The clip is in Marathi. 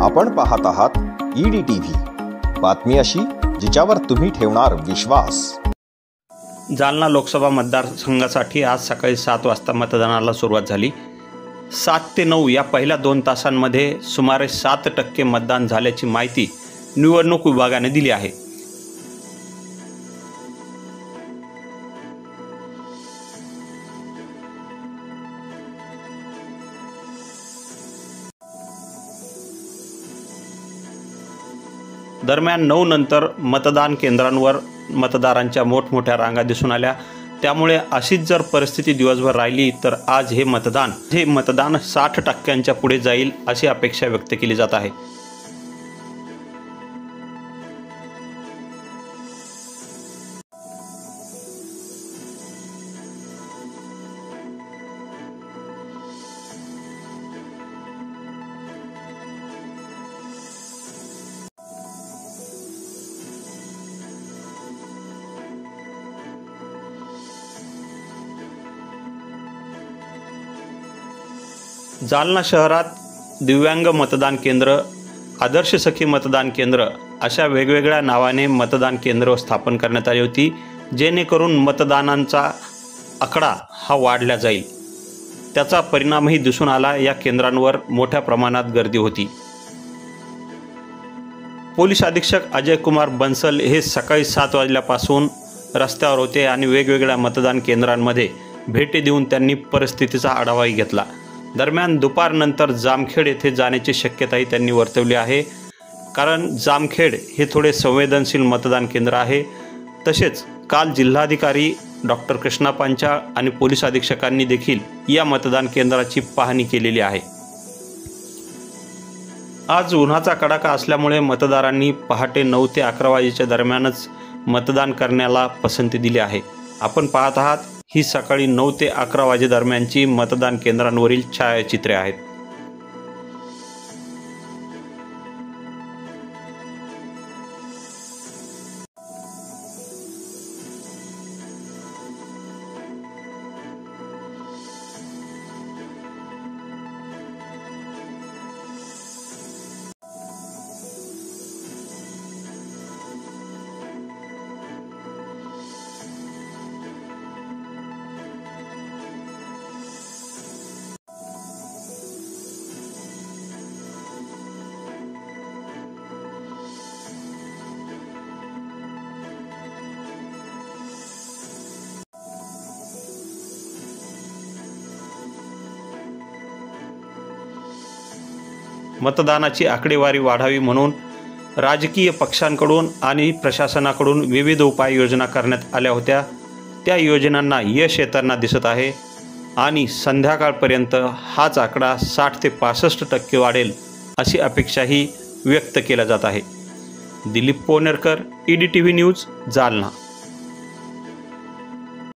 आपण पाहत आहात EDTV, बातमी अशी जिच्यावर तुम्ही ठेवणार विश्वास। जालना लोकसभा मतदारसंघासाठी आज सकाळी 7 वाजता मतदानाला सुरुवात झाली। 7 ते 9 या पहिल्या 2 तासांमध्ये सुमारे 7% मतदान झाल्याची माहिती निवडणूक विभागाने दिली आहे। दरम्यान 9 नंतर मतदान केंद्रांवर मतदारांच्या मोठमोठ्या रांगा दिसून आल्या। त्यामुळे अशीच जर परिस्थिती दिवसभर राहिली तर आज हे मतदान 60% पुढे जाईल अशी अपेक्षा व्यक्त केली जात आहे। जालना शहरात दिव्यांग मतदान केंद्र, आदर्श सखी मतदान केंद्र अशा वेगवेगळ्या नावाने मतदान केंद्र स्थापन करण्यात आली होती, जेणेकरून मतदानांचा आकडा हा वाढला जाईल। त्याचा परिणामही दिसून आला। या केंद्रांवर मोठ्या प्रमाणात गर्दी होती। पोलीस अधीक्षक अजय कुमार बंसल हे सकाळी 7 वाजल्यापासून रस्त्यावर होते आणि वेगवेगळ्या मतदान केंद्रांमध्ये भेटी देऊन त्यांनी परिस्थितीचा आढावाही घेतला। दरम्यान दुपारनंतर जामखेड येथे जाण्याची शक्यताही त्यांनी वर्तवली आहे, कारण जामखेड हे थोडे संवेदनशील मतदान केंद्र आहे। तसेच काल जिल्हाधिकारी डॉक्टर कृष्णा पांचाळ आणि पोलीस अधीक्षकांनी देखील या मतदान केंद्राची पाहणी केलेली आहे। आज उन्हाचा कडाका असल्यामुळे मतदारांनी पहाटे 9 ते 11 वाजेच्या दरम्यानच मतदान करण्याला पसंती दिली आहे। आपण पाहत आहात ही सकाळी 9 ते 11 वाजे दरम्यानची मतदान केंद्रांवरील छायाचित्रे आहेत। मतदानाची आकडेवारी वाढावी म्हणून राजकीय पक्षांकडून आणि प्रशासनाकडून विविध उपाययोजना करण्यात आल्या होत्या। त्या योजनांना यश येताना दिसत आहे आणि संध्याकाळपर्यंत हाच आकडा 60 ते 65% वाढेल अशी अपेक्षाही व्यक्त केली जात आहे। Dilip Ponerkar, EDTV news, Jalna.